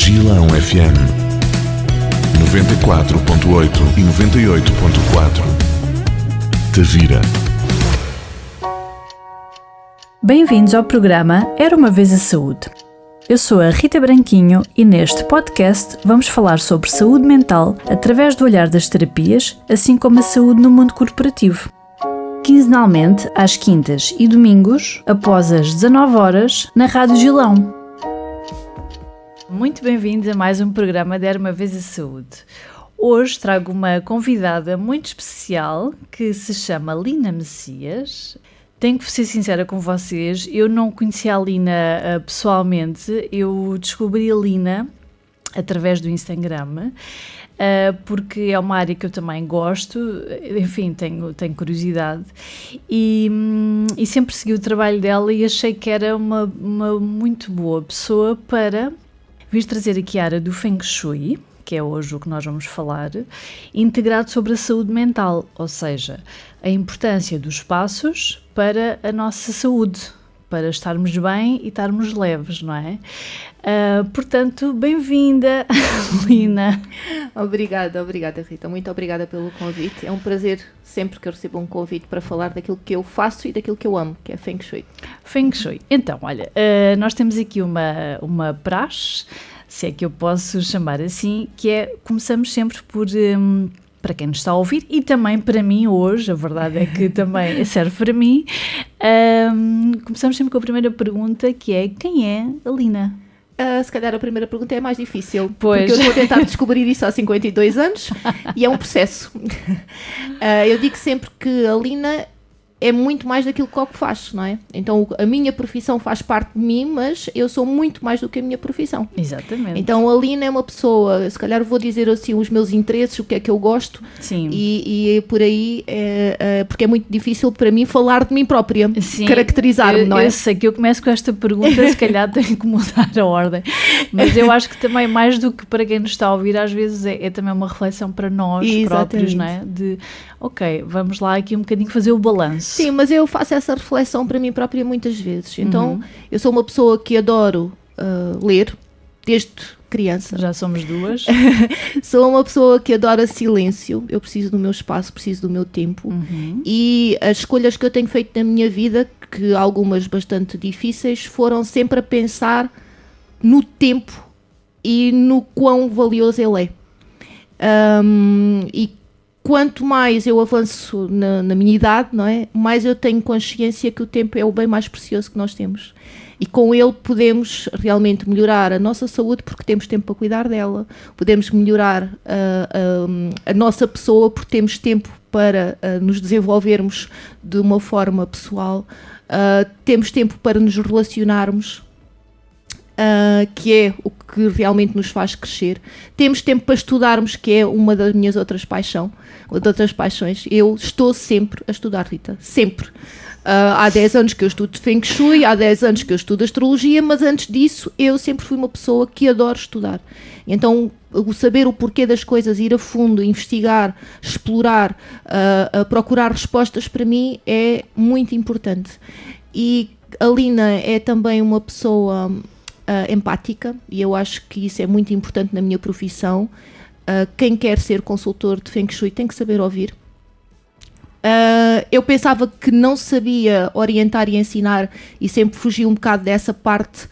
Gilão FM 94.8 e 98.4. Tavira. Bem-vindos ao programa Era uma Vez a Saúde. Eu sou a Rita Branquinho e neste podcast vamos falar sobre saúde mental através do olhar das terapias, assim como a saúde no mundo corporativo. Quinzenalmente, às quintas e domingos, após as 19 horas, na Rádio Gilão. Muito bem-vindos a mais um programa de Era uma Vez a Saúde. Hoje trago uma convidada muito especial que se chama Lina Messias. Tenho que ser sincera com vocês, eu não conhecia a Lina pessoalmente, eu descobri a Lina através do Instagram, porque é uma área que eu também gosto, enfim, tenho curiosidade e sempre segui o trabalho dela e achei que era uma muito boa pessoa para vir trazer aqui a área do Feng Shui, que é hoje o que nós vamos falar, integrado sobre a saúde mental, ou seja, a importância dos passos para a nossa saúde, para estarmos bem e estarmos leves, não é? Portanto, bem-vinda, Lina. Obrigada, Rita. Muito obrigada pelo convite. É um prazer sempre que eu recebo um convite para falar daquilo que eu faço e daquilo que eu amo, que é Feng Shui. Feng Shui. Então, olha, nós temos aqui uma praxe, se é que eu posso chamar assim, que é, começamos sempre por... para quem nos está a ouvir e também para mim hoje, a verdade é que também serve para mim, começamos sempre com a primeira pergunta, que é: quem é a Lina? Se calhar a primeira pergunta é mais difícil, pois. Porque eu estou a tentar descobrir isso há 52 anos e é um processo. Eu digo sempre que a Lina é muito mais daquilo que o que faz, não é? Então a minha profissão faz parte de mim, mas eu sou muito mais do que a minha profissão. Exatamente. Então a Lina é uma pessoa, se calhar vou dizer assim os meus interesses, o que é que eu gosto. Sim. E por aí, porque é muito difícil para mim falar de mim própria, sim, caracterizar-me, não é? Eu sei que eu começo com esta pergunta, se calhar tenho que mudar a ordem, mas eu acho que também mais do que para quem nos está a ouvir, às vezes é também uma reflexão para nós próprios, não é? De, ok, vamos lá aqui um bocadinho fazer o balanço. Sim, mas eu faço essa reflexão para mim própria muitas vezes. Então, eu sou uma pessoa que adoro ler, desde criança. Já somos duas. Sou uma pessoa que adora silêncio. Eu preciso do meu espaço, preciso do meu tempo. E as escolhas que eu tenho feito na minha vida, que algumas bastante difíceis, foram sempre a pensar no tempo e no quão valioso ele é. E quanto mais eu avanço na minha idade, não é? Mais eu tenho consciência que o tempo é o bem mais precioso que nós temos. E com ele podemos realmente melhorar a nossa saúde, porque temos tempo para cuidar dela. Podemos melhorar a nossa pessoa, porque temos tempo para nos desenvolvermos de uma forma pessoal. Temos tempo para nos relacionarmos, que é o que realmente nos faz crescer. Temos tempo para estudarmos, que é uma das minhas outras paixões. Eu estou sempre a estudar, Rita, sempre. Há 10 anos que eu estudo Feng Shui, há 10 anos que eu estudo Astrologia, mas antes disso eu sempre fui uma pessoa que adoro estudar. Então, o saber o porquê das coisas, ir a fundo, investigar, explorar, procurar respostas, para mim é muito importante. E a Lina é também uma pessoa empática, e eu acho que isso é muito importante na minha profissão. Quem quer ser consultor de Feng Shui tem que saber ouvir. Eu pensava que não sabia orientar e ensinar e sempre fugi um bocado dessa parte,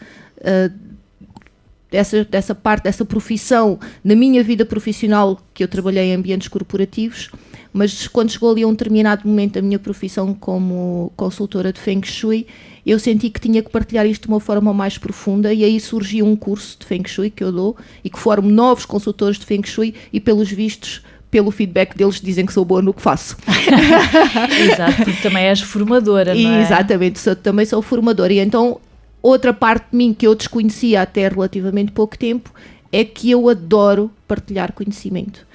dessa profissão na minha vida profissional, que eu trabalhei em ambientes corporativos, mas quando chegou ali a um determinado momento da minha profissão como consultora de Feng Shui, eu senti que tinha que partilhar isto de uma forma mais profunda, e aí surgiu um curso de Feng Shui que eu dou e que formo novos consultores de Feng Shui, e pelos vistos, pelo feedback deles, dizem que sou boa no que faço. Exato, porque também és formadora, não é? Exatamente, também sou formadora. E então, outra parte de mim que eu desconhecia até relativamente pouco tempo é que eu adoro partilhar conhecimento.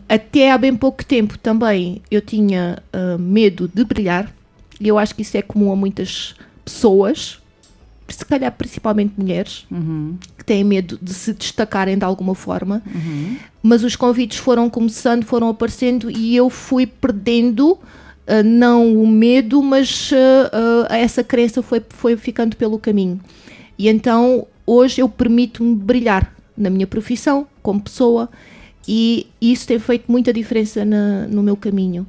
Até há bem pouco tempo também eu tinha medo de brilhar, e eu acho que isso é comum a muitas pessoas, se calhar principalmente mulheres, que têm medo de se destacarem de alguma forma, mas os convites foram começando, foram aparecendo, e eu fui perdendo, não o medo, mas essa crença foi ficando pelo caminho. E então hoje eu permito-me brilhar na minha profissão, como pessoa, e isso tem feito muita diferença no meu caminho.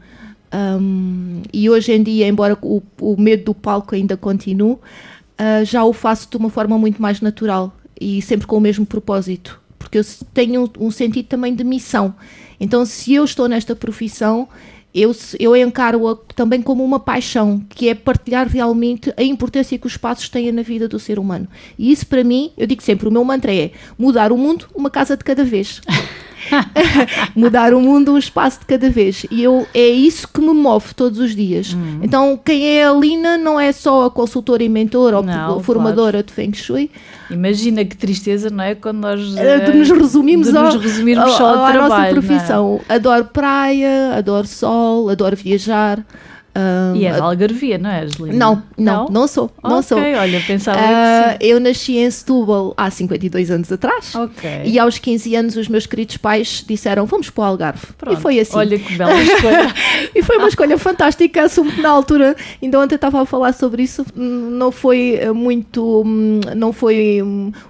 E hoje em dia, embora o medo do palco ainda continue, já o faço de uma forma muito mais natural e sempre com o mesmo propósito, porque eu tenho um sentido também de missão. Então, se eu estou nesta profissão, eu encaro-a também como uma paixão, que é partilhar realmente a importância que os espaços têm na vida do ser humano. E isso, para mim, eu digo sempre, o meu mantra é mudar o mundo uma casa de cada vez. Mudar o mundo um espaço de cada vez, e é isso que me move todos os dias. Então quem é a Lina não é só a consultora e mentora ou a formadora de Feng Shui. Imagina que tristeza, não é? Quando nós nos resumirmos só ao trabalho, nossa profissão. É? Adoro praia, adoro sol, adoro viajar. E és algarvia, não és, Lina? Não sou. Não sou. Olha, pensava que sim. Eu nasci em Setúbal há 52 anos atrás. E aos 15 anos os meus queridos pais disseram, vamos para o Algarve. Pronto. E foi assim. Olha que bela escolha. E foi uma escolha fantástica, assumo que na altura, ainda ontem estava a falar sobre isso, não foi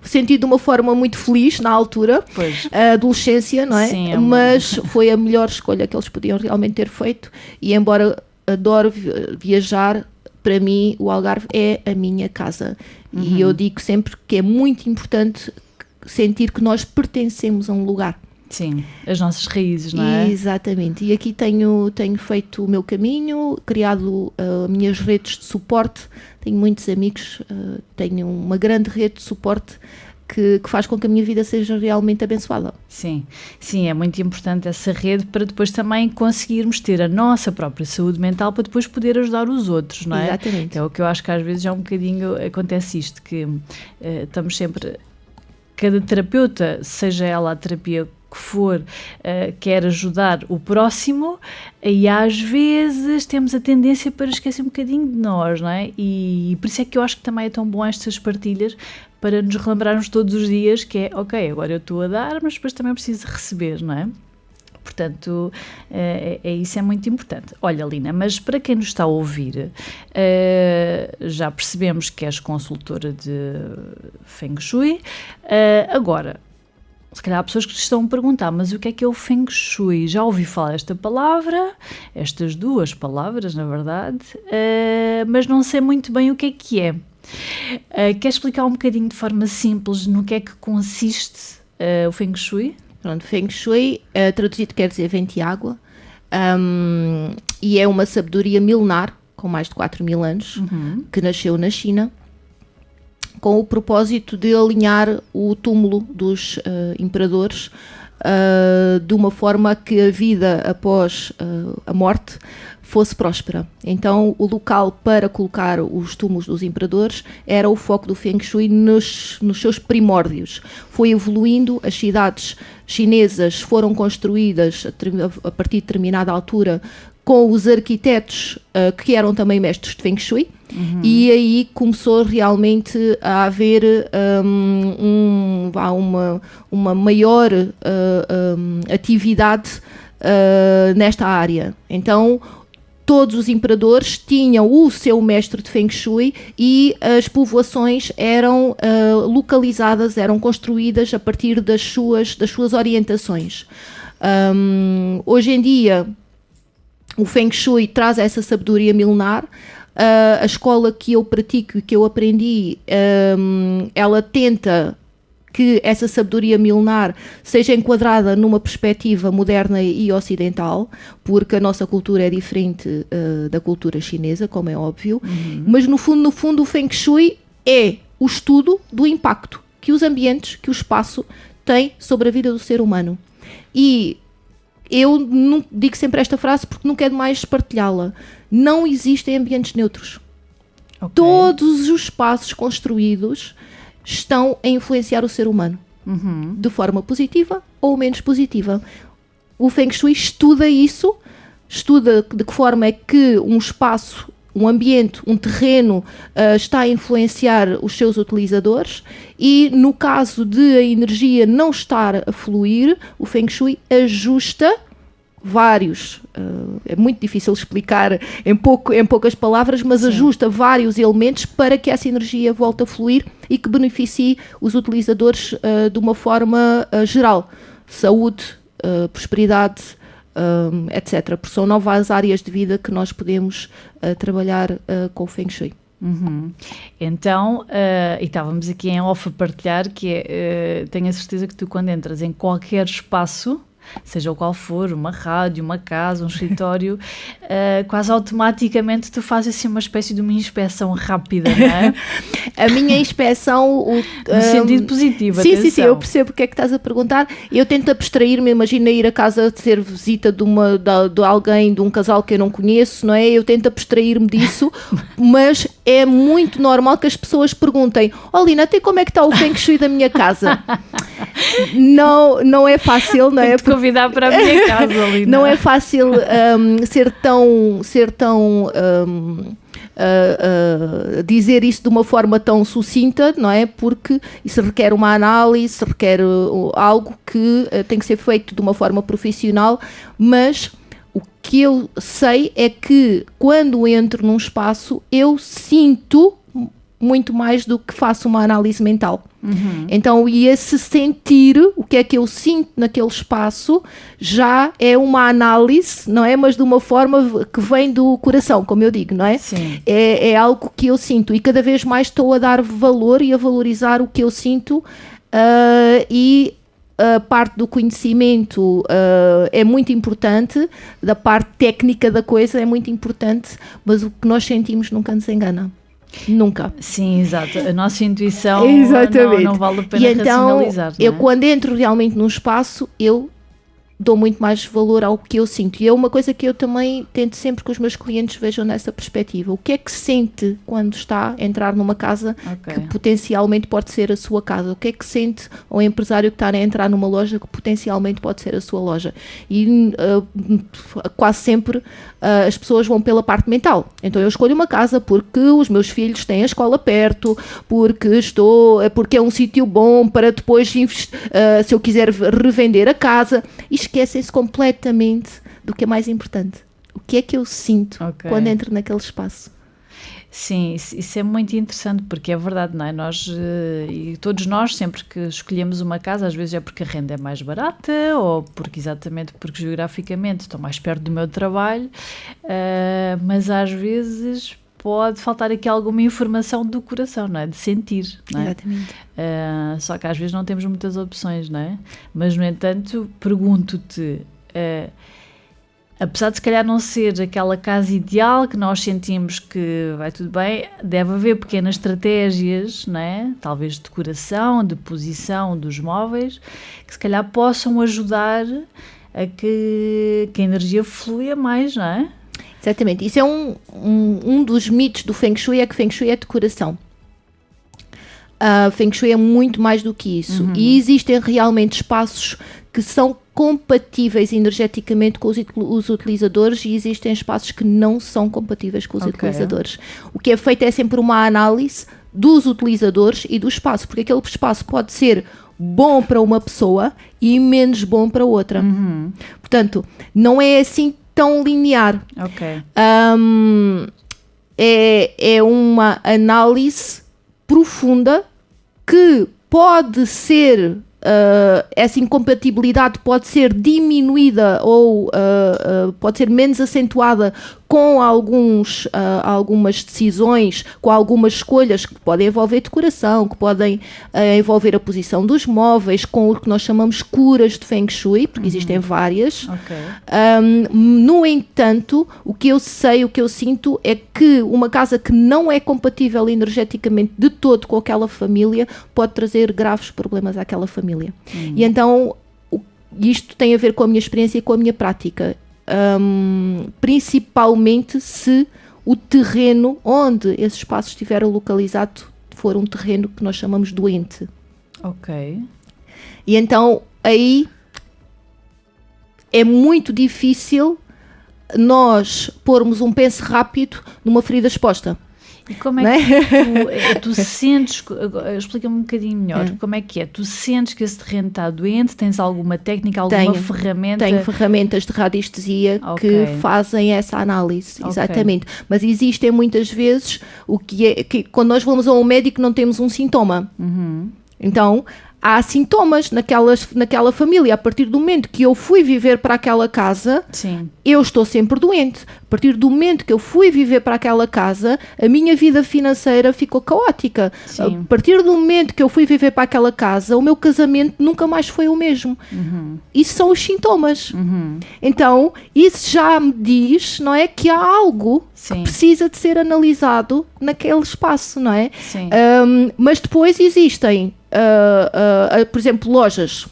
sentido de uma forma muito feliz na altura, a adolescência, não é? Sim, mas foi a melhor escolha que eles podiam realmente ter feito, e embora adoro viajar, para mim o Algarve é a minha casa. E eu digo sempre que é muito importante sentir que nós pertencemos a um lugar. Sim, as nossas raízes, não é? Exatamente, e aqui tenho feito o meu caminho, criado minhas redes de suporte, tenho muitos amigos, tenho uma grande rede de suporte que faz com que a minha vida seja realmente abençoada. Sim, é muito importante essa rede para depois também conseguirmos ter a nossa própria saúde mental para depois poder ajudar os outros, não é? Exatamente. É o que eu acho que às vezes já um bocadinho acontece isto, que estamos sempre, cada terapeuta, seja ela a terapia que for, quer ajudar o próximo, e às vezes temos a tendência para esquecer um bocadinho de nós, não é? E por isso é que eu acho que também é tão bom estas partilhas, para nos relembrarmos todos os dias que é, ok, agora eu estou a dar, mas depois também preciso receber, não é? Portanto, isso é muito importante. Olha, Lina, mas para quem nos está a ouvir, já percebemos que és consultora de Feng Shui. Agora, se calhar há pessoas que estão a perguntar, mas o que é o Feng Shui? Já ouvi falar desta palavra, estas duas palavras, na verdade, mas não sei muito bem o que é. Queres explicar um bocadinho de forma simples no que é que consiste o Feng Shui? Pronto, Feng Shui, traduzido quer dizer vento e água, e é uma sabedoria milenar, com mais de 4.000 anos, que nasceu na China, com o propósito de alinhar o túmulo dos imperadores de uma forma que a vida após a morte fosse próspera. Então, o local para colocar os túmulos dos imperadores era o foco do Feng Shui nos seus primórdios. Foi evoluindo, as cidades chinesas foram construídas a partir de determinada altura com os arquitetos que eram também mestres de Feng Shui, e aí começou realmente a haver uma maior atividade nesta área. Então, todos os imperadores tinham o seu mestre de Feng Shui, e as povoações eram localizadas, eram construídas a partir das suas orientações. Hoje em dia, o Feng Shui traz essa sabedoria milenar. A escola que eu pratico e que eu aprendi, ela tenta que essa sabedoria milenar seja enquadrada numa perspectiva moderna e ocidental, porque a nossa cultura é diferente da cultura chinesa, como é óbvio, mas no fundo o Feng Shui é o estudo do impacto que os ambientes, que o espaço tem sobre a vida do ser humano. E eu não digo sempre esta frase porque nunca é demais partilhá-la. Não existem ambientes neutros. Okay. Todos os espaços construídos estão a influenciar o ser humano, de forma positiva ou menos positiva. O Feng Shui estuda isso, estuda de que forma é que um espaço, um ambiente, um terreno está a influenciar os seus utilizadores, e no caso de a energia não estar a fluir, o Feng Shui ajusta vários, é muito difícil explicar em poucas palavras, mas sim, ajusta vários elementos para que essa energia volte a fluir e que beneficie os utilizadores de uma forma geral. Saúde, prosperidade, etc. Porque são novas áreas de vida que nós podemos trabalhar com o Feng Shui. Então, e estávamos aqui em off a partilhar que tenho a certeza que tu, quando entras em qualquer espaço, seja o qual for, uma rádio, uma casa, um escritório, quase automaticamente tu fazes assim uma espécie de uma inspeção rápida, não é? A minha inspeção... No sentido positivo, sim, eu percebo o que é que estás a perguntar. Eu tento abstrair-me, imagina ir a casa ter visita de alguém, de um casal que eu não conheço, não é? Eu tento abstrair-me disso, mas é muito normal que as pessoas perguntem: Lina, até como é que está o Feng Shui da minha casa? Não é fácil, não é? Convidar para a minha casa, Lina. Não é fácil ser tão dizer isso de uma forma tão sucinta, não é? Porque isso requer uma análise, requer algo que tem que ser feito de uma forma profissional, mas o que eu sei é que quando entro num espaço eu sinto muito mais do que faço uma análise mental. Então, e esse sentir, o que é que eu sinto naquele espaço, já é uma análise, não é? Mas de uma forma que vem do coração, como eu digo, não é? Sim. É algo que eu sinto e cada vez mais estou a dar valor e a valorizar o que eu sinto, e a parte do conhecimento é muito importante, da parte técnica da coisa é muito importante, mas o que nós sentimos nunca nos engana. Nunca. Sim, exato. A nossa intuição não vale a pena e então, racionalizar. Não é? Eu quando entro realmente num espaço, eu dou muito mais valor ao que eu sinto. E é uma coisa que eu também tento sempre que os meus clientes vejam nessa perspectiva. O que é que sente quando está a entrar numa casa que potencialmente pode ser a sua casa? O que é que sente o empresário que está a entrar numa loja que potencialmente pode ser a sua loja? E quase sempre as pessoas vão pela parte mental. Então eu escolho uma casa porque os meus filhos têm a escola perto, porque é um sítio bom para depois, se eu quiser revender a casa. E esquecem-se completamente do que é mais importante. O que é que eu sinto quando entro naquele espaço? Sim, isso é muito interessante, porque é verdade, não é? E todos nós, sempre que escolhemos uma casa, às vezes é porque a renda é mais barata, ou porque geograficamente estou mais perto do meu trabalho, mas às vezes pode faltar aqui alguma informação do coração, não é? De sentir, não é? Exatamente. Só que às vezes não temos muitas opções, não é? Mas, no entanto, pergunto-te, apesar de se calhar não ser aquela casa ideal que nós sentimos que vai tudo bem, deve haver pequenas estratégias, não é? Talvez de decoração, de posição dos móveis, que se calhar possam ajudar a que a energia flua mais, não é? Exatamente. Isso é um dos mitos do Feng Shui, é que Feng Shui é decoração. Feng Shui é muito mais do que isso. E existem realmente espaços que são compatíveis energeticamente com os utilizadores e existem espaços que não são compatíveis com os utilizadores. O que é feito é sempre uma análise dos utilizadores e do espaço, porque aquele espaço pode ser bom para uma pessoa e menos bom para outra. Portanto, não é assim tão linear. É uma análise profunda que pode ser, essa incompatibilidade pode ser diminuída ou pode ser menos acentuada com algumas decisões, com algumas escolhas que podem envolver decoração, que podem envolver a posição dos móveis, com o que nós chamamos curas de Feng Shui, porque existem várias. No entanto, o que eu sei, o que eu sinto é que uma casa que não é compatível energeticamente de todo com aquela família pode trazer graves problemas àquela família. E então isto tem a ver com a minha experiência e com a minha prática. Principalmente se o terreno onde esse espaço estiver localizado for um terreno que nós chamamos doente. E então aí é muito difícil nós pormos um pense rápido numa ferida exposta. E como é que tu sentes, explica-me um bocadinho melhor, como é que é? Tu sentes que esse terreno está doente? Tens alguma técnica, alguma ferramenta? Tenho ferramentas de radiestesia que fazem essa análise, exatamente. Mas existem muitas vezes, que quando nós vamos a um médico não temos um sintoma. Então, há sintomas naquela família. A partir do momento que eu fui viver para aquela casa, eu estou sempre doente. A partir do momento que eu fui viver para aquela casa, a minha vida financeira ficou caótica. A partir do momento que eu fui viver para aquela casa, o meu casamento nunca mais foi o mesmo. Isso são os sintomas. Então, isso já me diz, não é, que há algo que precisa de ser analisado naquele espaço, não é? Mas depois existem por exemplo, lojas,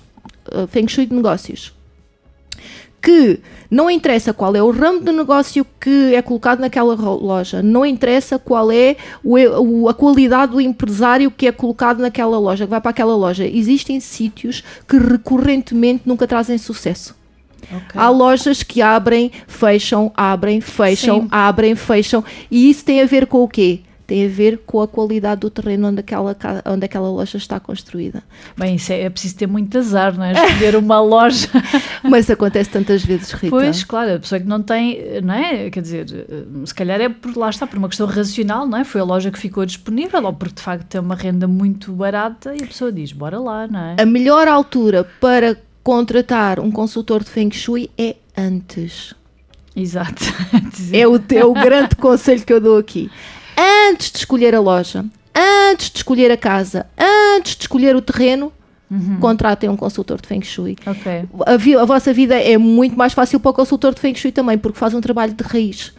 Feng Shui de negócios, que não interessa qual é o ramo de negócio que é colocado naquela loja, não interessa qual é a qualidade do empresário que é colocado naquela loja, que vai para aquela loja. Existem sítios que recorrentemente nunca trazem sucesso. Há lojas que abrem, fecham, abrem, fecham, abrem, fecham, e isso tem a ver com o quê? Tem a ver com a qualidade do terreno onde aquela loja está construída. Bem, isso é preciso ter muito azar, não é? Escolher uma loja. Mas acontece tantas vezes, Rita. Pois, claro, a pessoa que não tem, não é? Quer dizer, se calhar é por uma questão racional, não é? Foi a loja que ficou disponível, ou porque de facto tem uma renda muito barata e a pessoa diz, bora lá, não é? A melhor altura para contratar um consultor de Feng Shui é antes. Exato. É o grande conselho que eu dou aqui. Antes de escolher a loja, antes de escolher a casa, antes de escolher o terreno, contratem um consultor de Feng Shui. A vossa vida é muito mais fácil para o consultor de Feng Shui também, porque faz um trabalho de raiz.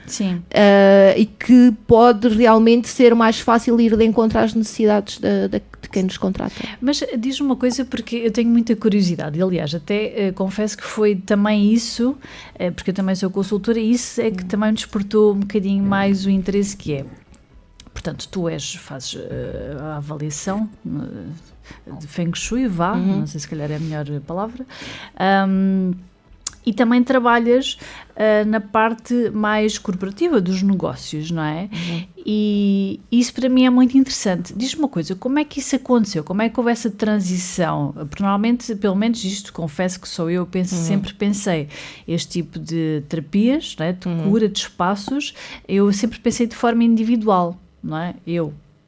E que pode realmente ser mais fácil ir de encontro às necessidades de quem nos contrata. Mas diz-me uma coisa, porque eu tenho muita curiosidade, e aliás, até confesso que foi também isso, porque eu também sou consultora, e isso é que também me despertou um bocadinho mais o interesse que é. Portanto, tu fazes a avaliação de Feng Shui, não sei se calhar é a melhor palavra, e também trabalhas na parte mais corporativa dos negócios, não é? E isso para mim é muito interessante. Diz-me uma coisa, como é que isso aconteceu? Como é que houve essa transição? Porque normalmente, pelo menos isto, confesso que sou eu, sempre pensei, este tipo de terapias, não é? De cura de espaços, eu sempre pensei de forma individual. Não é?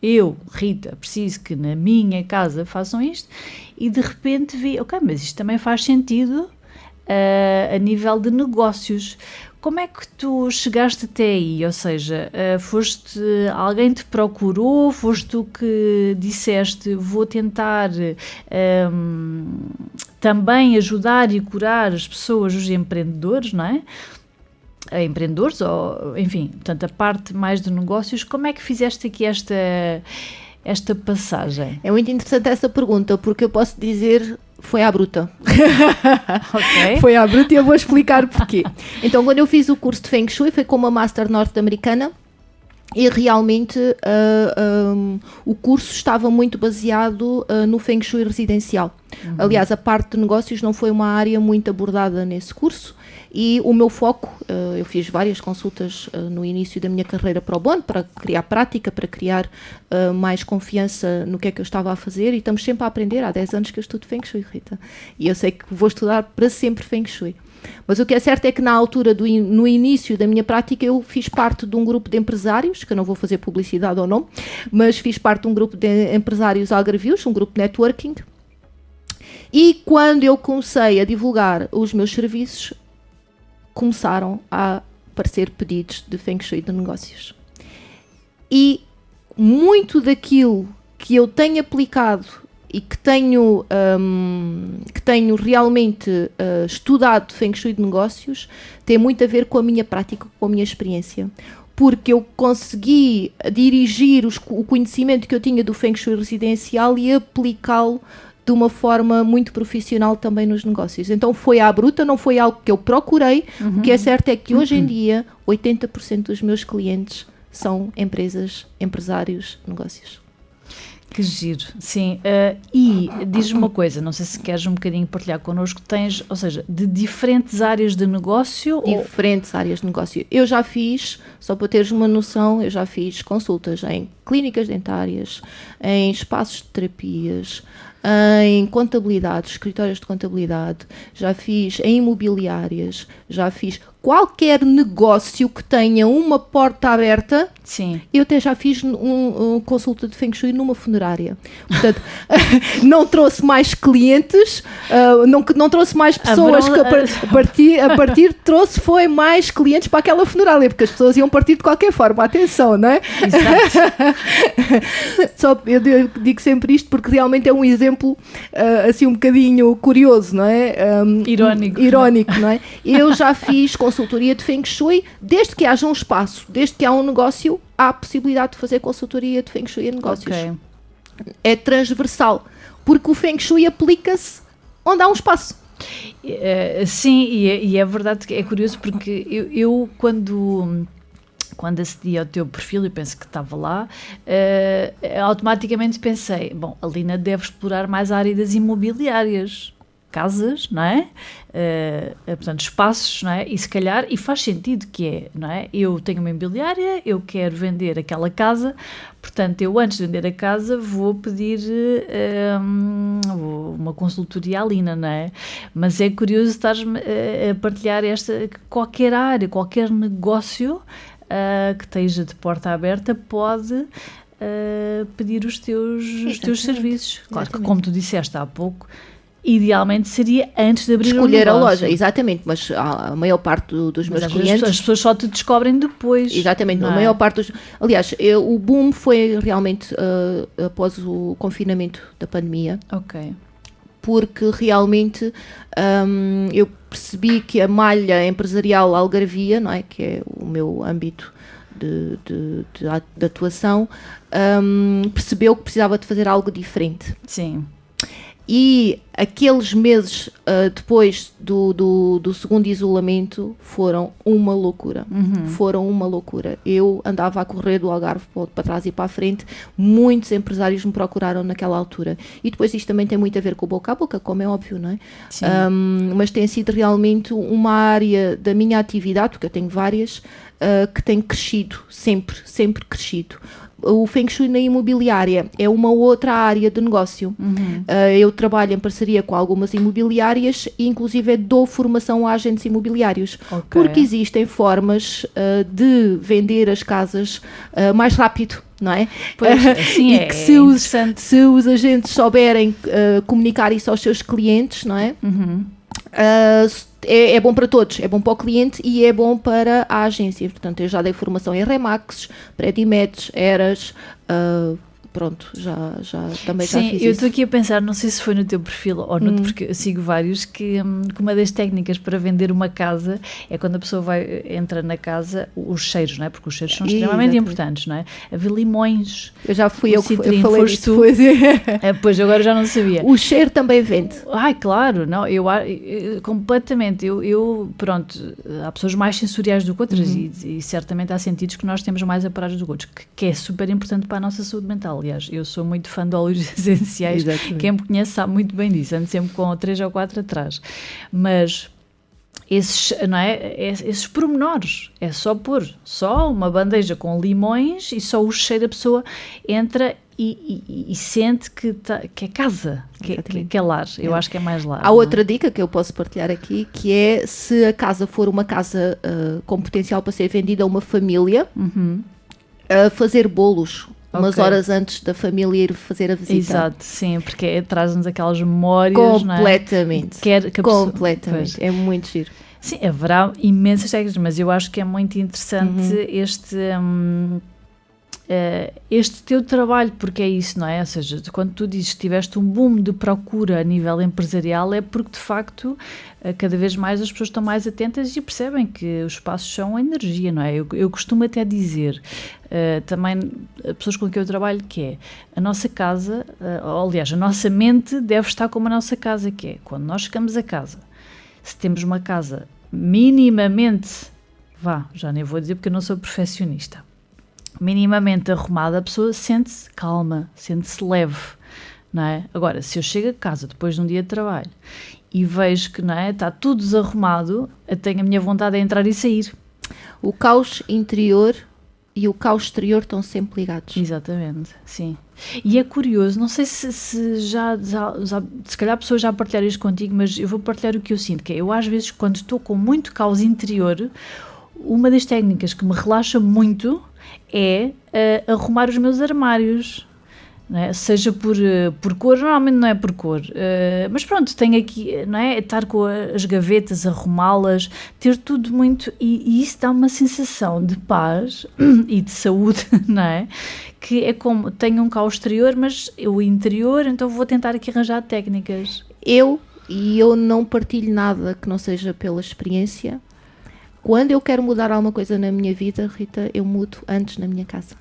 Eu, Rita, preciso que na minha casa façam isto, e de repente vi, mas isto também faz sentido a nível de negócios. Como é que tu chegaste até aí? Ou seja, alguém te procurou, foste tu que disseste, vou tentar também ajudar e curar as pessoas, os empreendedores, não é? Empreendedores, ou enfim, portanto, a parte mais de negócios. Como é que fizeste aqui esta passagem? É muito interessante essa pergunta, porque eu posso dizer, foi à bruta. Foi à bruta, e eu vou explicar porquê. Então, quando eu fiz o curso de Feng Shui, foi com uma Master norte-americana, e realmente o curso estava muito baseado no Feng Shui residencial. Aliás, a parte de negócios não foi uma área muito abordada nesse curso, e o meu foco, eu fiz várias consultas no início da minha carreira pro bono, para criar prática, para criar mais confiança no que é que eu estava a fazer, e estamos sempre a aprender. Há 10 anos que eu estudo Feng Shui, Rita, e eu sei que vou estudar para sempre Feng Shui. Mas o que é certo é que na altura, no início da minha prática, eu fiz parte de um grupo de empresários, que eu não vou fazer publicidade ou não, mas fiz parte de um grupo de empresários algarvios, um grupo de networking, e quando eu comecei a divulgar os meus serviços, começaram a aparecer pedidos de Feng Shui de negócios. E muito daquilo que eu tenho aplicado e que tenho realmente estudado de Feng Shui de negócios tem muito a ver com a minha prática, com a minha experiência. Porque eu consegui dirigir o conhecimento que eu tinha do Feng Shui residencial e aplicá-lo de uma forma muito profissional também nos negócios. Então foi à bruta, não foi algo que eu procurei. O que é certo é que hoje em dia 80% dos meus clientes são empresas, empresários, negócios. Que giro, sim. E diz-me uma coisa, não sei se queres um bocadinho partilhar connosco, tens, ou seja, de diferentes áreas de negócio? Diferentes áreas de negócio. Eu já fiz, só para teres uma noção, eu já fiz consultas em clínicas dentárias, em espaços de terapias, em contabilidade, escritórios de contabilidade, já fiz em imobiliárias, já fiz qualquer negócio que tenha uma porta aberta. Sim. Eu até já fiz consulta de Feng Shui numa funerária. Portanto, não trouxe mais clientes, não trouxe mais pessoas que a partir trouxe foi mais clientes para aquela funerária, porque as pessoas iam partir de qualquer forma, atenção, não é? Exato. Eu digo sempre isto porque realmente é um exemplo assim um bocadinho curioso, não é? Irónico, não é? Eu já fiz consultoria de Feng Shui, desde que haja um espaço, desde que há um negócio, há a possibilidade de fazer consultoria de Feng Shui em negócios. Okay. É transversal, porque o Feng Shui aplica-se onde há um espaço. Sim, e é verdade que é curioso porque eu quando acedi ao teu perfil e penso que estava lá, automaticamente pensei, bom, a Lina deve explorar mais a área das imobiliárias, casas, não é? Portanto, espaços, não é? E se calhar, e faz sentido que é, não é? Eu tenho uma imobiliária, eu quero vender aquela casa, portanto, eu antes de vender a casa vou pedir uma consultoria à Lina, não é? Mas é curioso estares-me a partilhar qualquer área, qualquer negócio que esteja de porta aberta pode pedir os teus serviços. Claro que, como tu disseste há pouco, idealmente seria antes de abrir escolher a loja, exatamente, mas a maior parte dos meus clientes... As pessoas só te descobrem depois. Exatamente, a maior parte dos... Aliás, o boom foi realmente após o confinamento da pandemia. Ok. Porque realmente eu percebi que a malha empresarial algarvia, não é, que é o meu âmbito de atuação, percebeu que precisava de fazer algo diferente. Sim. E aqueles meses depois do segundo isolamento foram uma loucura. Foram uma loucura. Eu andava a correr do Algarve para trás e para a frente. Muitos empresários me procuraram naquela altura. E depois isto também tem muito a ver com o boca a boca, como é óbvio, não é? Sim. Mas tem sido realmente uma área da minha atividade, porque eu tenho várias, que tem crescido, sempre crescido. O Feng Shui na imobiliária é uma outra área de negócio. Eu trabalho em parceria com algumas imobiliárias e inclusive dou formação a agentes imobiliários. Okay. Porque existem formas de vender as casas mais rápido, não é? Pois, sim, e que se os agentes souberem comunicar isso aos seus clientes, não é? É bom para todos, é bom para o cliente e é bom para a agência. Portanto, eu já dei formação em Remax, Predimetes, Eras, pronto, também já fiz isso. Sim, eu estou aqui a pensar, não sei se foi no teu perfil ou no porque eu sigo vários, que uma das técnicas para vender uma casa é quando a pessoa entra na casa, os cheiros, não é? Porque os cheiros são extremamente importantes, não é? Haver limões. Eu já fui eu falei disso. Pois, agora já não sabia. O cheiro também vende. Ai, claro, não, eu completamente, pronto, há pessoas mais sensoriais do que outras e certamente há sentidos que nós temos mais apurados do que outros, que é super importante para a nossa saúde mental. Aliás, eu sou muito fã de óleos essenciais. Exatamente. Quem me conhece sabe muito bem disso, ando sempre com 3 ou 4 atrás. Mas esses pormenores, é só pôr uma bandeja com limões e só o cheiro, a pessoa entra e sente que é casa, que é lar. Eu acho que é mais lar. Há outra dica que eu posso partilhar aqui, que é se a casa for uma casa com potencial para ser vendida a uma família, fazer bolos. Umas horas antes da família ir fazer a visita. Exato, sim, porque traz-nos aquelas memórias, completamente, não é? Completamente, é muito giro. Sim, haverá imensas técnicas, mas eu acho que é muito interessante este teu trabalho, porque é isso, não é? Ou seja, quando tu dizes que tiveste um boom de procura a nível empresarial, é porque de facto cada vez mais as pessoas estão mais atentas e percebem que os espaços são energia, não é? Eu costumo até dizer também pessoas com quem eu trabalho que é a nossa casa, aliás, a nossa mente deve estar como a nossa casa, que é quando nós chegamos a casa, se temos uma casa minimamente, já nem vou dizer porque eu não sou perfeccionista, minimamente arrumada, a pessoa sente-se calma, sente-se leve, não é? Agora, se eu chego a casa depois de um dia de trabalho e vejo que, não é, está tudo desarrumado, eu tenho a minha vontade de entrar e sair. O caos interior e o caos exterior estão sempre ligados. Exatamente, sim. E é curioso, não sei se se calhar pessoas já partilharam isto contigo, mas eu vou partilhar o que eu sinto, que é, eu às vezes quando estou com muito caos interior, uma das técnicas que me relaxa muito é arrumar os meus armários, não é? Seja por cor, normalmente não é por cor, mas pronto, tenho aqui, não é? Estar com as gavetas, arrumá-las, ter tudo muito, e isso dá uma sensação de paz e de saúde, não é? Que é como, tenho um caos exterior, mas o interior, então vou tentar aqui arranjar técnicas. Eu não partilho nada que não seja pela experiência. Quando eu quero mudar alguma coisa na minha vida, Rita, eu mudo antes na minha casa.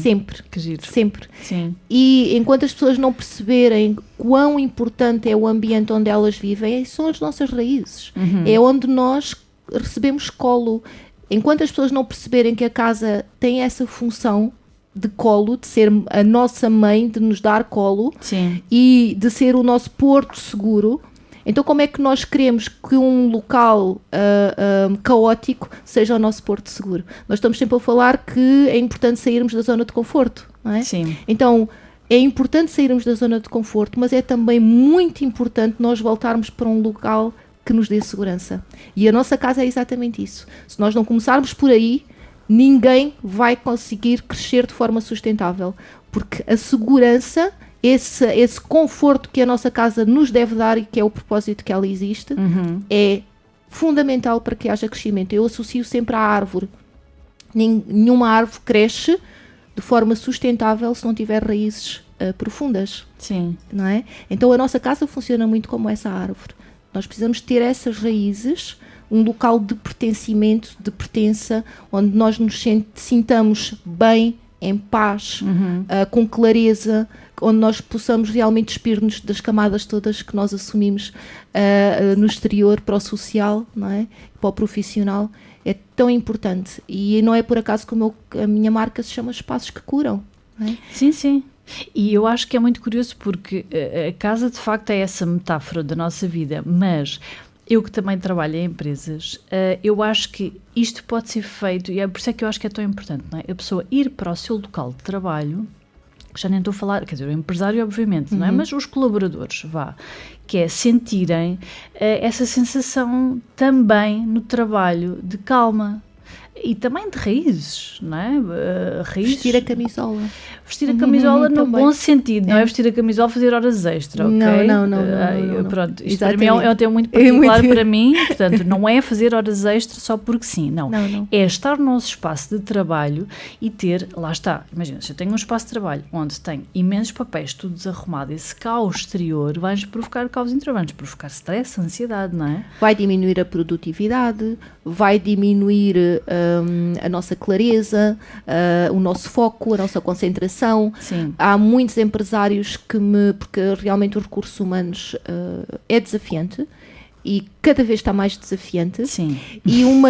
Sempre. Que giro. Sempre. Sim. E enquanto as pessoas não perceberem quão importante é o ambiente onde elas vivem, são as nossas raízes. É onde nós recebemos colo. Enquanto as pessoas não perceberem que a casa tem essa função de colo, de ser a nossa mãe, de nos dar colo, Sim. e de ser o nosso porto seguro, então como é que nós queremos que um local caótico seja o nosso porto seguro? Nós estamos sempre a falar que é importante sairmos da zona de conforto, não é? Sim. Então é importante sairmos da zona de conforto, mas é também muito importante nós voltarmos para um local que nos dê segurança. E a nossa casa é exatamente isso. Se nós não começarmos por aí, ninguém vai conseguir crescer de forma sustentável, porque a segurança, esse conforto que a nossa casa nos deve dar e que é o propósito que ela existe, é fundamental para que haja crescimento. Eu associo sempre à árvore. Nenhuma árvore cresce de forma sustentável se não tiver raízes profundas. Sim. Não é? Então a nossa casa funciona muito como essa árvore. Nós precisamos ter essas raízes, um local de pertencimento, de pertença, onde nós nos sintamos bem, em paz, com clareza, onde nós possamos realmente despir-nos das camadas todas que nós assumimos no exterior, para o social, não é? Para o profissional. É tão importante. E não é por acaso que a minha marca se chama Espaços que Curam. Não é? Sim, sim. E eu acho que é muito curioso porque a casa de facto é essa metáfora da nossa vida, mas eu que também trabalho em empresas, eu acho que isto pode ser feito, e é por isso é que eu acho que é tão importante, não é? A pessoa ir para o seu local de trabalho, já nem estou a falar, quer dizer, o empresário obviamente, não é? Mas os colaboradores, que é sentirem essa sensação também no trabalho de calma e também de raízes, não é? Raízes. Vestir a camisola. Vestir a camisola no também. bom sentido, não é vestir a camisola fazer horas extra, ok? Não. Pronto, isto Exatamente. para mim é um tema muito particular para mim, portanto, não é fazer horas extra só porque sim, não. É estar no nosso espaço de trabalho e ter, lá está, imagina, se eu tenho um espaço de trabalho onde tenho imensos papéis, tudo desarrumado, esse caos exterior vai-nos provocar caos interior, vai-nos provocar stress, ansiedade, não é? Vai diminuir a produtividade, vai diminuir a nossa clareza, o nosso foco, a nossa concentração. Sim. Há muitos empresários porque realmente os recursos humanos é desafiante e cada vez está mais desafiante. Sim. E um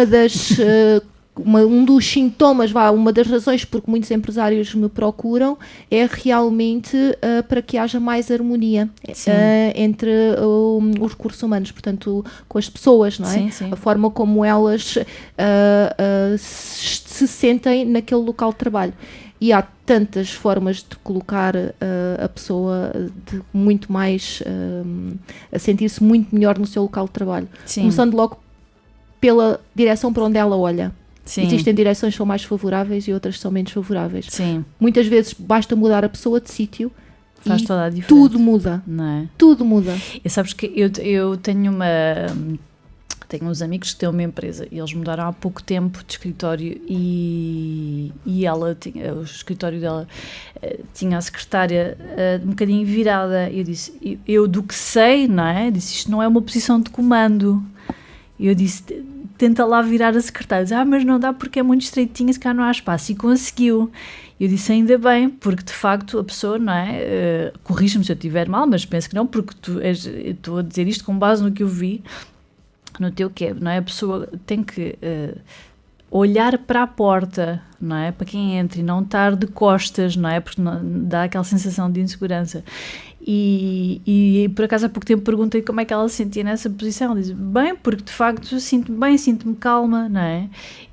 dos sintomas, uma das razões porque muitos empresários me procuram é realmente para que haja mais harmonia entre os recursos humanos, portanto, com as pessoas, não é? Sim, sim. A forma como elas se sentem naquele local de trabalho. E há tantas formas de colocar a pessoa muito mais a sentir-se muito melhor no seu local de trabalho. Sim. Começando logo pela direção para onde ela olha. Sim. Existem direções que são mais favoráveis e outras que são menos favoráveis. Sim. Muitas vezes basta mudar a pessoa de sítio Faz e toda a diferença. tudo muda. Não é? Tudo muda. E sabes que eu tenho uns amigos que têm uma empresa e eles mudaram há pouco tempo de escritório e o escritório dela tinha a secretária um bocadinho virada. Eu disse, eu do que sei, não é? Disse, isto não é uma posição de comando. E eu disse, tenta lá virar a secretária. Disse, mas não dá porque é muito estreitinha, se cá não há espaço. E conseguiu. Eu disse, ainda bem, porque de facto a pessoa, não é? Corrige-me se eu estiver mal, mas penso que não, porque estou a dizer isto com base no que eu vi no teu que é, não é? A pessoa tem que olhar para a porta, não é? Para quem entra e não estar de costas, não é? Porque dá aquela sensação de insegurança. E por acaso há pouco tempo perguntei como é que ela se sentia nessa posição. Diz, bem, porque de facto sinto-me bem, sinto-me calma, não é?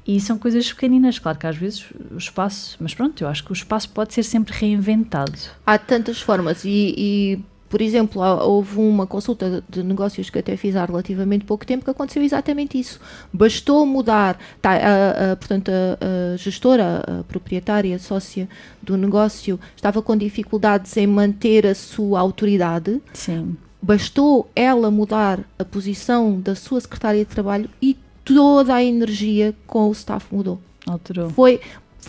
E são coisas pequeninas, claro que às vezes o espaço, mas pronto, eu acho que o espaço pode ser sempre reinventado. Há tantas formas e por exemplo, houve uma consulta de negócios que até fiz há relativamente pouco tempo que aconteceu exatamente isso. Bastou mudar, portanto, a gestora, a proprietária, a sócia do negócio, estava com dificuldades em manter a sua autoridade. Sim. Bastou ela mudar a posição da sua secretária de trabalho e toda a energia com o staff mudou. Alterou. Foi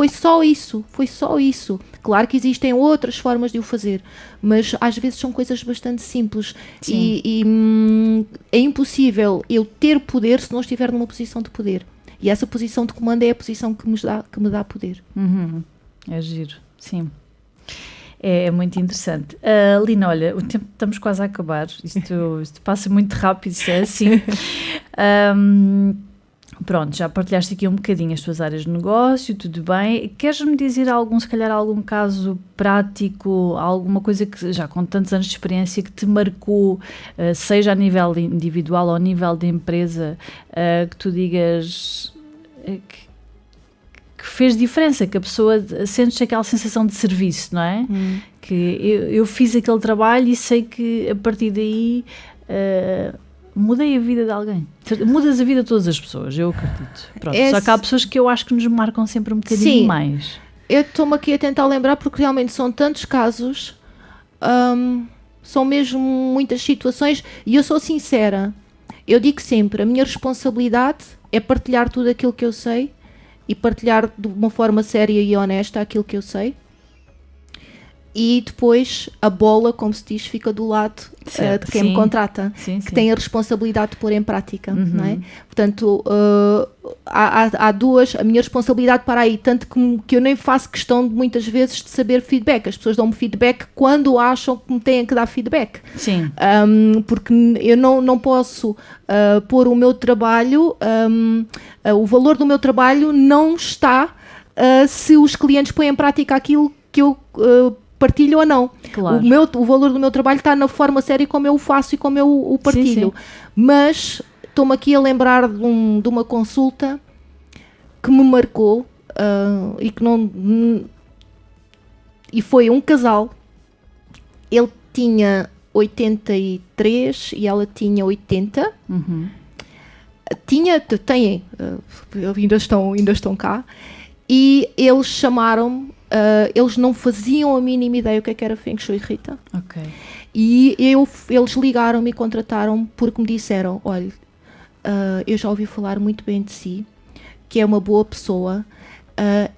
só isso. Claro que existem outras formas de o fazer, mas às vezes são coisas bastante simples e é impossível eu ter poder se não estiver numa posição de poder. E essa posição de comando é a posição que me dá poder. É giro, sim. É muito interessante. Lina, olha, o tempo estamos quase a acabar. Isto passa muito rápido, isto é assim. Pronto, já partilhaste aqui um bocadinho as tuas áreas de negócio, tudo bem. Queres-me dizer se calhar algum caso prático, alguma coisa que já com tantos anos de experiência que te marcou, seja a nível individual ou a nível de empresa, que tu digas que fez diferença, que a pessoa sente aquela sensação de serviço, não é? Que eu fiz aquele trabalho e sei que a partir daí... mudei a vida de alguém. Mudas a vida de todas as pessoas, eu acredito. Pronto, só que há pessoas que eu acho que nos marcam sempre um bocadinho mais. Eu estou-me aqui a tentar lembrar porque realmente são tantos casos, são mesmo muitas situações e eu sou sincera. Eu digo sempre, a minha responsabilidade é partilhar tudo aquilo que eu sei e partilhar de uma forma séria e honesta aquilo que eu sei. E depois a bola, como se diz, fica do lado de quem me contrata, que tem a responsabilidade de pôr em prática, não é? Portanto, há duas, a minha responsabilidade para aí, tanto que eu nem faço questão de, muitas vezes de saber feedback. As pessoas dão-me feedback quando acham que me têm que dar feedback. Sim. Porque eu não posso pôr o meu trabalho, o valor do meu trabalho não está se os clientes põem em prática aquilo que eu partilho ou não. Claro. O valor do meu trabalho está na forma séria como eu o faço e como eu o partilho. Sim. Mas estou-me aqui a lembrar de uma consulta que me marcou e que não... E foi um casal. Ele tinha 83 e ela tinha 80. Têm, ainda estão cá. E eles chamaram-me. Eles não faziam a mínima ideia o que era Feng Shui, Rita. Ok. E eles ligaram-me e contrataram-me porque me disseram, olha, eu já ouvi falar muito bem de si, que é uma boa pessoa,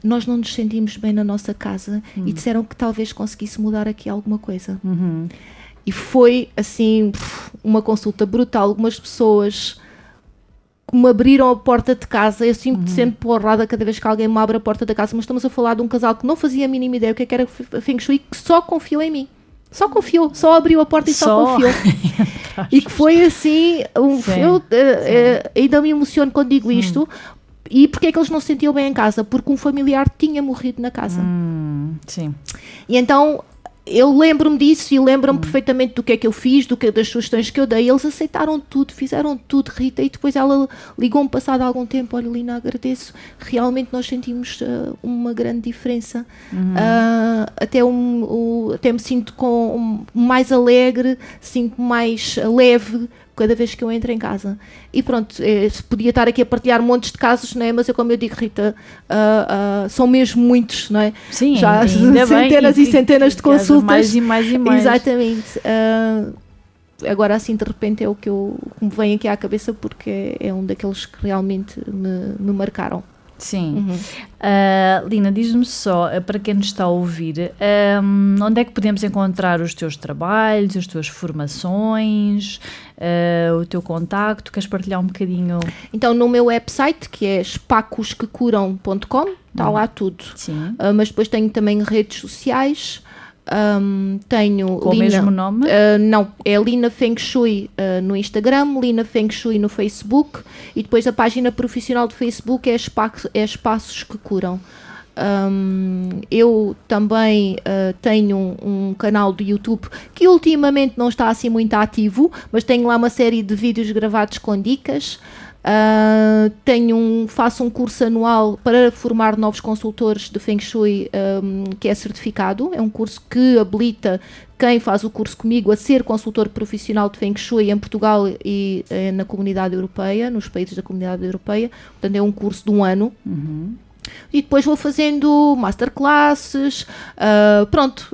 nós não nos sentimos bem na nossa casa e disseram que talvez conseguisse mudar aqui alguma coisa. E foi assim uma consulta brutal. Algumas pessoas me abriram a porta de casa, eu sinto sempre porrada cada vez que alguém me abre a porta da casa, mas estamos a falar de um casal que não fazia a mínima ideia o que era Feng Shui, que só confiou em mim. Só confiou, só abriu a porta e só confiou. E que foi assim, eu ainda me emociono quando digo isto. E porque é que eles não se sentiam bem em casa? Porque um familiar tinha morrido na casa. Sim. E então... eu lembro-me disso e lembro-me perfeitamente do que é que eu fiz, das sugestões que eu dei. Eles aceitaram tudo, fizeram tudo, Rita. E depois ela ligou-me passado algum tempo. Olha, Lina, agradeço. Realmente nós sentimos uma grande diferença. Até me sinto mais alegre, sinto mais leve cada vez que eu entro em casa. E pronto, podia estar aqui a partilhar montes de casos, não é? Mas como eu digo, Rita, são mesmo muitos, não é? Sim, já centenas e centenas de consultas. Mais e mais e mais. Exatamente. Agora assim de repente é o que me vem aqui à cabeça porque é um daqueles que realmente me marcaram. Sim. Lina, diz-me só, para quem nos está a ouvir, onde é que podemos encontrar os teus trabalhos, as tuas formações, o teu contacto? Queres partilhar um bocadinho? Então, no meu website, que é espacosquecuram.com, está lá tudo. Sim. Mas depois tenho também redes sociais, Tenho com Lina, o mesmo nome? Não, é Lina Feng Shui no Instagram, Lina Feng Shui no Facebook, e depois a página profissional do Facebook é Espaços que Curam. Eu também tenho um canal do YouTube que ultimamente não está assim muito ativo, mas tenho lá uma série de vídeos gravados com dicas. Faço um curso anual para formar novos consultores de Feng Shui, que é certificado. É um curso que habilita quem faz o curso comigo a ser consultor profissional de Feng Shui em Portugal e na Comunidade Europeia, nos países da Comunidade Europeia. Portanto, é um curso de 1 ano. E depois vou fazendo masterclasses. Pronto,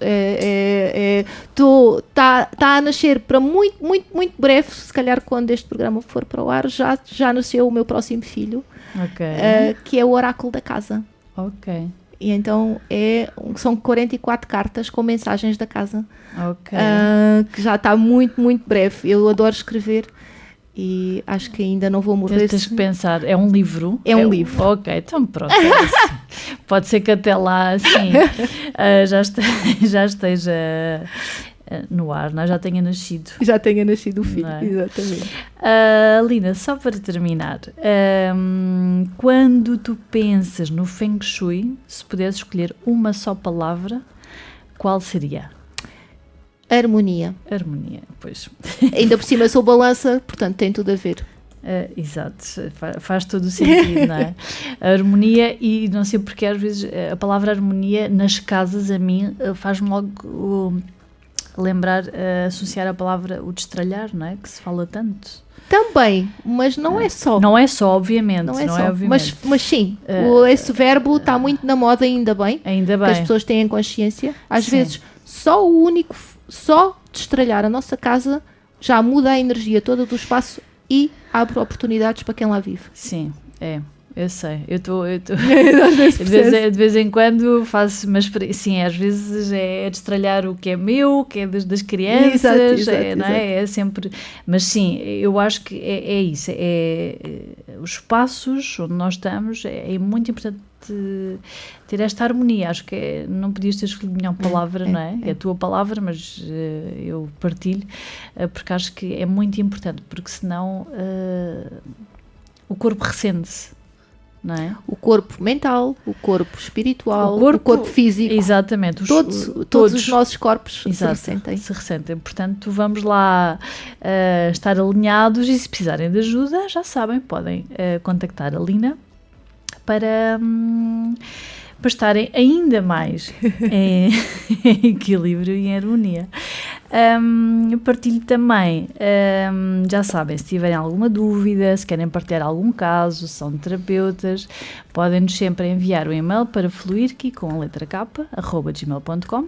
está a nascer para muito breve. Se calhar quando este programa for para o ar já nasceu o meu próximo filho, que é o Oráculo da Casa. E então são 44 cartas com mensagens da casa, que já está muito breve. Eu adoro escrever e acho que ainda não vou morrer. Tens que pensar, é um livro? É um livro. Ok, então pronto. Pode ser que até lá, assim, já esteja no ar, não? Já tenha nascido. Já tenha nascido o filho, exatamente. Lina, só para terminar, quando tu pensas no Feng Shui, se pudesse escolher uma só palavra, qual seria? Harmonia. Harmonia, pois. Ainda por cima sou balança, portanto tem tudo a ver. Exato, faz todo o sentido, não é? A harmonia, e não sei porque às vezes a palavra harmonia nas casas a mim faz-me logo lembrar, associar a palavra o destralhar, não é? Que se fala tanto. Também, mas não é só. Não é só, obviamente. Não é só, mas sim, esse verbo está muito na moda, ainda bem. Ainda bem. Que as pessoas têm consciência. Às vezes, só destralhar a nossa casa já muda a energia toda do espaço e abre oportunidades para quem lá vive. Sim, eu sei. Eu estou de vez em quando faço, mas sim, às vezes é destralhar o que é meu, que é das crianças, exato. Não é? É sempre, mas sim, eu acho que é isso, os espaços onde nós estamos, é muito importante ter esta harmonia. Acho que não podias ter escolhido melhor palavra, não é? É a tua palavra, mas eu partilho, porque acho que é muito importante, porque senão o corpo ressente-se, não é? O corpo mental, o corpo espiritual, o corpo físico. Exatamente. Todos os nossos corpos se ressentem. Portanto, vamos lá estar alinhados, e se precisarem de ajuda, já sabem, podem contactar a Lina para estarem ainda mais em equilíbrio e em harmonia. Partilho também, já sabem, se tiverem alguma dúvida, se querem partilhar algum caso, são terapeutas, podem-nos sempre enviar um e-mail para fluirki, com a letra K, @gmail.com,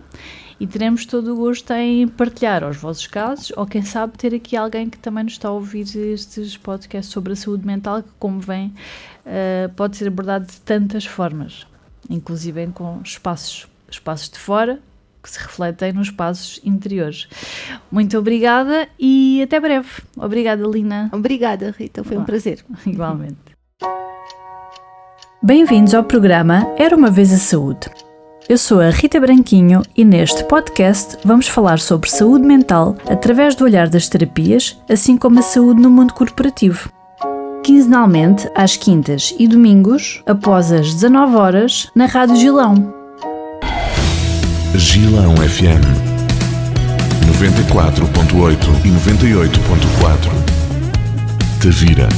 e teremos todo o gosto em partilhar os vossos casos, ou quem sabe ter aqui alguém que também nos está a ouvir estes podcasts sobre a saúde mental, que, como vem, pode ser abordado de tantas formas, inclusive com espaços de fora, que se refletem nos espaços interiores. Muito obrigada e até breve. Obrigada, Lina. Obrigada, Rita, foi um prazer. Igualmente. Bem-vindos ao programa Era Uma Vez a Saúde. Eu sou a Rita Branquinho e neste podcast vamos falar sobre saúde mental através do olhar das terapias, assim como a saúde no mundo corporativo. Quinzenalmente, às quintas e domingos, após as 19 horas, na Rádio Gilão. Gilão FM 94.8 e 98.4. Tavira.